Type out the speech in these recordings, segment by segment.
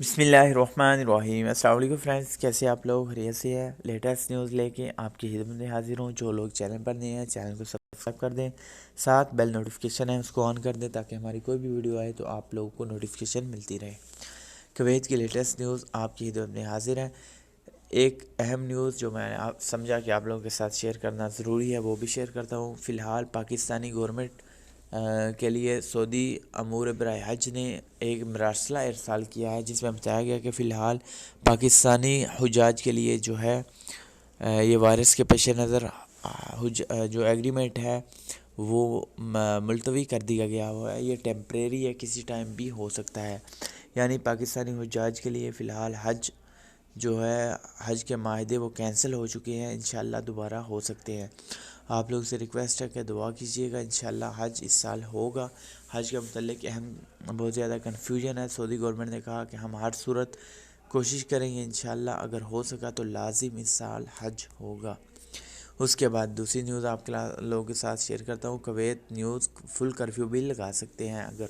بسم اللہ الرحمن الرحیم۔ السلام علیکم فرینڈس، کیسے آپ لوگ؟ خیریت سے ہیں؟ لیٹسٹ نیوز لے کے آپ کی خدمت میں حاضر ہوں۔ جو لوگ چینل پر نئے ہیں چینل کو سبسکرائب کر دیں، ساتھ بیل نوٹیفیکیشن ہے اس کو آن کر دیں تاکہ ہماری کوئی بھی ویڈیو آئے تو آپ لوگوں کو نوٹیفیکیشن ملتی رہے۔ کویت کی لیٹسٹ نیوز آپ کی خدمت میں حاضر ہے۔ ایک اہم نیوز جو میں نے سمجھا کہ آپ لوگوں کے ساتھ شیئر کرنا ضروری ہے وہ بھی شیئر کرتا ہوں۔ فی الحال پاکستانی گورنمنٹ کے لیے سعودی امور برائے حج نے ایک مراسلہ ارسال کیا ہے، جس میں بتایا گیا کہ فی الحال پاکستانی حجاج کے لیے جو ہے یہ وائرس کے پیش نظر جو ایگریمنٹ ہے وہ ملتوی کر دیا گیا ہوا ہے۔ یہ ٹیمپریری ہے، کسی ٹائم بھی ہو سکتا ہے، یعنی پاکستانی حجاج کے لیے فی الحال جو ہے حج کے معاہدے وہ کینسل ہو چکے ہیں، انشاءاللہ دوبارہ ہو سکتے ہیں۔ آپ لوگ سے ریکویسٹ ہے کہ دعا کیجیے گا، انشاءاللہ حج اس سال ہوگا۔ حج کے متعلق بہت زیادہ کنفیوژن ہے۔ سعودی گورنمنٹ نے کہا کہ ہم ہر صورت کوشش کریں گے، انشاءاللہ اگر ہو سکا تو لازم اس سال حج ہوگا۔ اس کے بعد دوسری نیوز آپ کے لوگوں کے ساتھ شیئر کرتا ہوں۔ کویت نیوز فل کرفیو بھی لگا سکتے ہیں اگر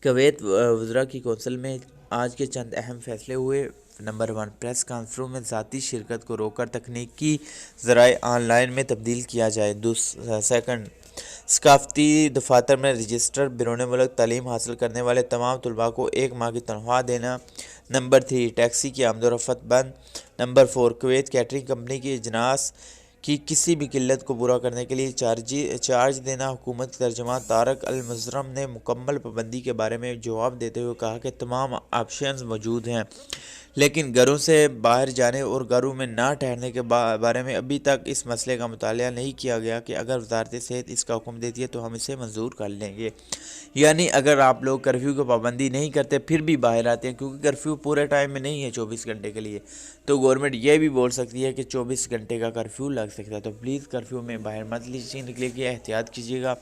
کویت وزراء کی کونسل میں آج کے چند اہم فیصلے ہوئے۔ نمبر 1، پریس کانفرنس میں ذاتی شرکت کو روک کر تکنیکی ذرائع آن لائن میں تبدیل کیا جائے۔ سیکنڈ، ثقافتی دفاتر میں رجسٹر بیرون ملک تعلیم حاصل کرنے والے تمام طلباء کو 1 ماہ کی تنخواہ دینا۔ نمبر 3، ٹیکسی کی آمد و رفت بند۔ نمبر 4، کویت کیٹرنگ کمپنی کی اجناس کی کسی بھی قلت کو پورا کرنے کے لیے چارج دینا۔ حکومت کے ترجمان طارق المظرم نے مکمل پابندی کے بارے میں جواب دیتے ہوئے کہا کہ تمام آپشنز موجود ہیں، لیکن گھروں سے باہر جانے اور گھروں میں نہ ٹھہرنے کے بارے میں ابھی تک اس مسئلے کا مطالعہ نہیں کیا گیا کہ اگر وزارت صحت اس کا حکم دیتی ہے تو ہم اسے منظور کر لیں گے۔ یعنی اگر آپ لوگ کرفیو کی پابندی نہیں کرتے پھر بھی باہر آتے ہیں، کیونکہ کرفیو پورے ٹائم میں نہیں ہے 24 گھنٹے کے لیے، تو گورنمنٹ یہ بھی بول سکتی ہے کہ 24 گھنٹے کا کرفیو لگ سکتا ہے، تو پلیز کرفیو میں باہر مت نکلے گی، احتیاط کیجیے گا۔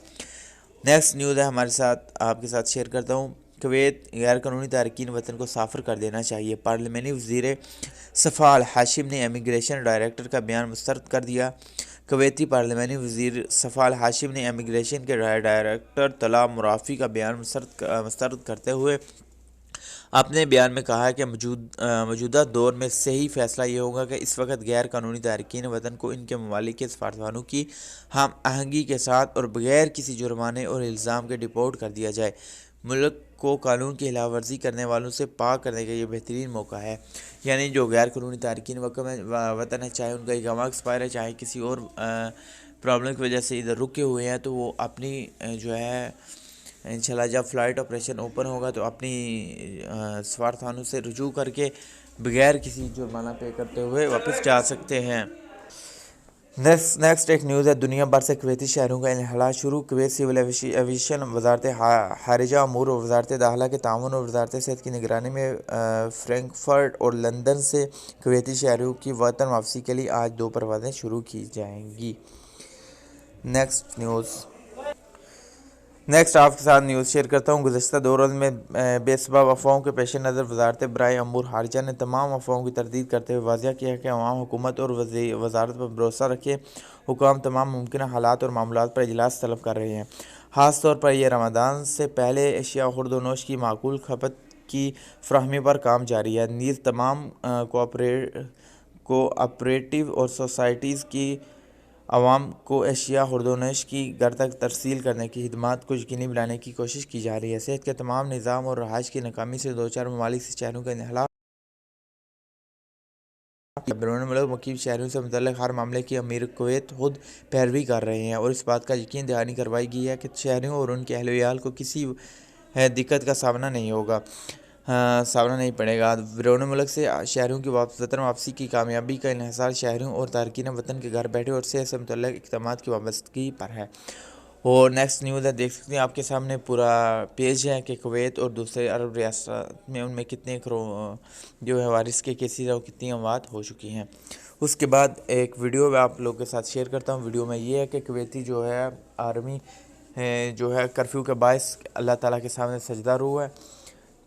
نیکسٹ نیوز ہے ہمارے ساتھ، آپ کے ساتھ شیئر کرتا ہوں۔ کویت غیر قانونی تارکین وطن کو سافر کر دینا چاہیے۔ پارلیمانی وزیر صفا الحاشم نے امیگریشن ڈائریکٹر کا بیان مسترد کر دیا۔ کویتی پارلیمانی وزیر صفا الحاشم نے امیگریشن کے ڈائریکٹر طلعت مرافی کا بیان مسترد کرتے ہوئے اپنے بیان میں کہا ہے کہ موجودہ دور میں صحیح فیصلہ یہ ہوگا کہ اس وقت غیر قانونی تارکین وطن کو ان کے ممالک کے سفارتخانوں کی ہم آہنگی کے ساتھ اور بغیر کسی جرمانے اور الزام کے ڈپورٹ کر دیا جائے۔ ملک کو قانون کی خلاف ورزی کرنے والوں سے پاک کرنے کا یہ بہترین موقع ہے۔ یعنی جو غیر قانونی تارکین وطن ہے، چاہے ان کا اقامہ ایکسپائر ہے، چاہے کسی اور پرابلم کی وجہ سے ادھر رکے ہوئے ہیں، تو وہ اپنی جو ہے انشاءاللہ جب فلائٹ آپریشن اوپن ہوگا تو اپنی سفارتخانوں سے رجوع کر کے بغیر کسی جرمانہ پے کرتے ہوئے واپس جا سکتے ہیں۔ نیکسٹ ایک نیوز ہے، دنیا بھر سے کویتی شہریوں کا انخلاء شروع۔ کویت سول ایویشن، وزارت خارجہ امور اور وزارت داخلہ کے تعاون اور وزارت صحت کی نگرانی میں فرینکفرٹ اور لندن سے کویتی شہریوں کی وطن واپسی کے لیے آج 2 پروازیں شروع کی جائیں گی۔ نیکسٹ آپ کے ساتھ نیوز شیئر کرتا ہوں۔ گزشتہ 2 روز میں بے سبب افواہوں کے پیش نظر وزارت برائے امور خارجہ نے تمام افواہوں کی تردید کرتے ہوئے واضح کیا کہ عوام حکومت اور وزارت پر بھروسہ رکھے۔ حکام تمام ممکنہ حالات اور معاملات پر اجلاس طلب کر رہے ہیں۔ خاص طور پر یہ رمضان سے پہلے اشیاء خورد و نوش کی معقول کھپت کی فراہمی پر کام جاری ہے۔ نیز تمام کوآپریٹو اور سوسائٹیز کی عوام کو اشیاء خورد و نوش کی گھر تک ترسیل کرنے کی خدمات کو یقینی بنانے کی کوشش کی جا رہی ہے۔ صحت کے تمام نظام اور رہائش کی ناکامی سے 2-4 ممالک سے شہریوں کا انخلاء بیرون ملک مقیم شہریوں سے متعلق ہر معاملے کی امیر کویت خود پیروی کر رہے ہیں، اور اس بات کا یقین دہانی کروائی گئی ہے کہ شہریوں اور ان کے اہل ویال کو کسی دقت کا سامنا نہیں پڑے گا۔ بیرون ملک سے شہریوں کی وطن واپسی کی کامیابی کا انحصار شہریوں اور تارکین وطن کے گھر بیٹھے اور صحت سے متعلق اقدامات کی وابستگی پر ہے۔ اور نیکسٹ نیوز ہے، دیکھ سکتے ہیں آپ کے سامنے پورا پیج ہے کہ کویت اور دوسرے عرب ریاست میں ان میں کتنے جو ہے وائرس کے کیسز اور کتنی اموات ہو چکی ہیں۔ اس کے بعد ایک ویڈیو میں آپ لوگوں کے ساتھ شیئر کرتا ہوں۔ ویڈیو میں یہ ہے کہ کویتی جو ہے آرمی جو ہے کرفیو کے باعث اللہ تعالیٰ کے سامنے سجدہ رو ہے،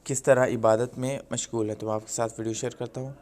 کس طرح عبادت میں مشغول ہے، تو آپ کے ساتھ ویڈیو شیئر کرتا ہوں۔